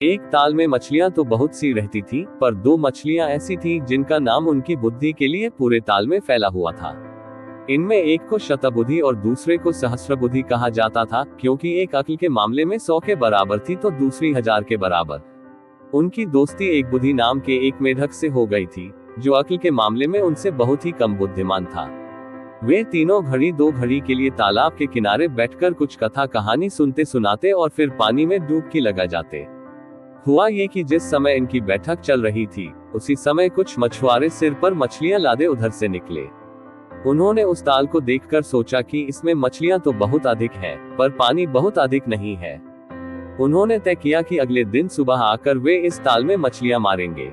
एक ताल में मछलियां तो बहुत सी रहती थी, पर दो मछलियां ऐसी थी जिनका नाम उनकी बुद्धि के लिए पूरे ताल में फैला हुआ था। इनमें एक को शतबुद्धि और दूसरे को सहस्रबुद्धि कहा जाता था, क्योंकि एक अक्ल के मामले में 100 के बराबर थी तो दूसरी 1000 के बराबर। उनकी दोस्ती एक बुद्धि नाम के एक मेढक से हो गई थी, जो अक्ल के मामले में उनसे बहुत ही कम बुद्धिमान था। वे तीनों घड़ी दो घड़ी के लिए तालाब के किनारे बैठकर कुछ कथा कहानी सुनते सुनाते और फिर पानी में डुबकी लगा जाते। हुआ ये कि जिस समय इनकी बैठक चल रही थी, उसी समय कुछ मछुआरे सिर पर मछलियां लादे उधर से निकले। उन्होंने उस ताल को देखकर सोचा कि इसमें मछलियां तो बहुत अधिक हैं, पर पानी बहुत अधिक नहीं है। उन्होंने तय किया कि अगले दिन सुबह आकर वे इस ताल में मछलियां मारेंगे।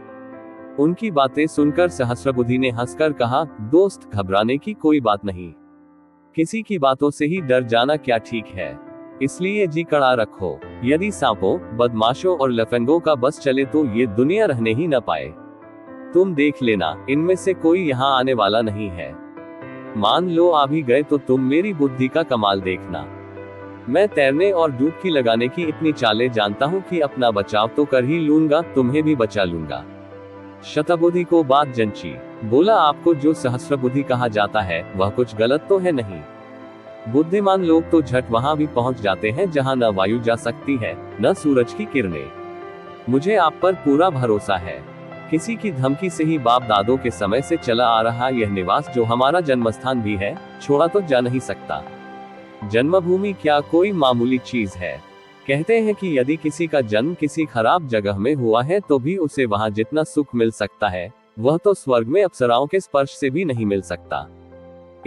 उनकी बातें सुनकर सहस्रबुद्धि ने हंसकर कहा, दोस्त, घबराने की कोई बात नहीं। किसी की बातों से ही डर जाना क्या ठीक है, इसलिए जी कड़ा रखो। यदि सांपों, बदमाशों और लफंगों का बस चले तो ये दुनिया रहने ही न पाए। तुम देख लेना, इनमें से कोई यहाँ आने वाला नहीं है। मान लो आ भी गए तो तुम मेरी बुद्धि का कमाल देखना। मैं तैरने और डुबकी लगाने की इतनी चालें जानता हूँ कि अपना बचाव तो कर ही लूंगा, तुम्हें भी बचा लूंगा। शतबुद्धि को बात जंची। बोला, आपको जो सहस्रबुद्धि कहा जाता है वह कुछ गलत तो है नहीं। बुद्धिमान लोग तो झट वहां भी पहुंच जाते हैं जहां न वायु जा सकती है, न सूरज की किरणें। मुझे आप पर पूरा भरोसा है। किसी की धमकी से ही बाप दादों के समय से चला आ रहा यह निवास, जो हमारा जन्मस्थान भी है, छोड़ा तो जा नहीं सकता। जन्मभूमि क्या कोई मामूली चीज है। कहते हैं कि यदि किसी का जन्म किसी खराब जगह में हुआ है तो भी उसे वहां जितना सुख मिल सकता है, वह तो स्वर्ग में अप्सराओं के स्पर्श से भी नहीं मिल सकता।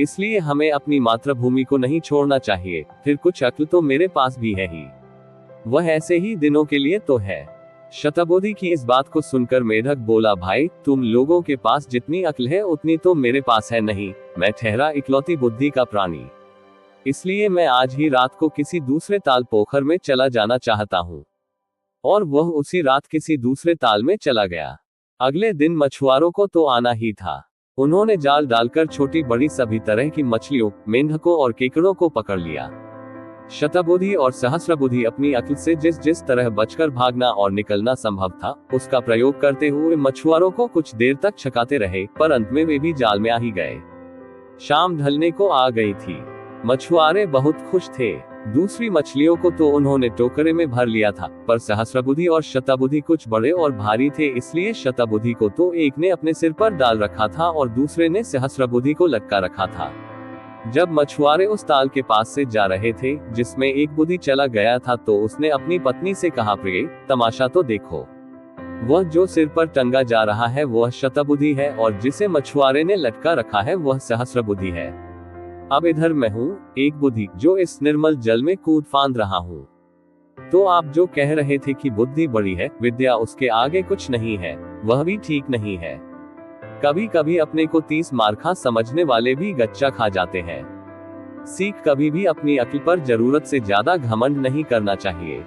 इसलिए हमें अपनी मातृभूमि को नहीं छोड़ना चाहिए। फिर कुछ अक्ल तो मेरे पास भी है ही, वह ऐसे ही दिनों के लिए तो है। शतबुद्धि की इस बात को सुनकर मेढक बोला, भाई, तुम लोगों के पास जितनी अक्ल है उतनी तो मेरे पास है नहीं। मैं ठहरा इकलौती बुद्धि का प्राणी, इसलिए मैं आज ही रात को किसी दूसरे ताल पोखर में चला जाना चाहता हूँ। और वह उसी रात किसी दूसरे ताल में चला गया। अगले दिन मछुआरों को तो आना ही था। उन्होंने जाल डालकर छोटी बड़ी सभी तरह की मछलियों, मेंढकों और केकड़ों को पकड़ लिया। शतबुद्धि और सहस्रबुद्धि अपनी अक्ल से जिस जिस तरह बचकर भागना और निकलना संभव था, उसका प्रयोग करते हुए मछुआरों को कुछ देर तक छकाते रहे, पर अंत में वे भी जाल में आ ही गए। शाम ढलने को आ गई थी। मछुआरे बहुत खुश थे। दूसरी मछलियों को तो उन्होंने टोकरे में भर लिया था, पर सहस्रबुद्धि और शतबुद्धि कुछ बड़े और भारी थे, इसलिए शतबुद्धि को तो एक ने अपने सिर पर डाल रखा था और दूसरे ने सहस्रबुद्धि को लटका रखा था। जब मछुआरे उस ताल के पास से जा रहे थे जिसमें एक बुद्धि चला गया था, तो उसने अपनी पत्नी से कहा, प्रिय, तमाशा तो देखो। वह जो सिर पर टंगा जा रहा है वह शतबुद्धि है, और जिसे मछुआरे ने लटका रखा है वह सहस्रबुद्धि है। अब इधर मैं हूँ, एक बुद्धि, जो इस निर्मल जल में कूद फांद रहा हूँ। तो आप जो कह रहे थे कि बुद्धि बड़ी है, विद्या उसके आगे कुछ नहीं है, वह भी ठीक नहीं है। कभी कभी अपने को 30 मार्खा समझने वाले भी गच्चा खा जाते हैं। सीख कभी भी अपनी अक्ल पर जरूरत से ज्यादा घमंड नहीं करना चाहिए।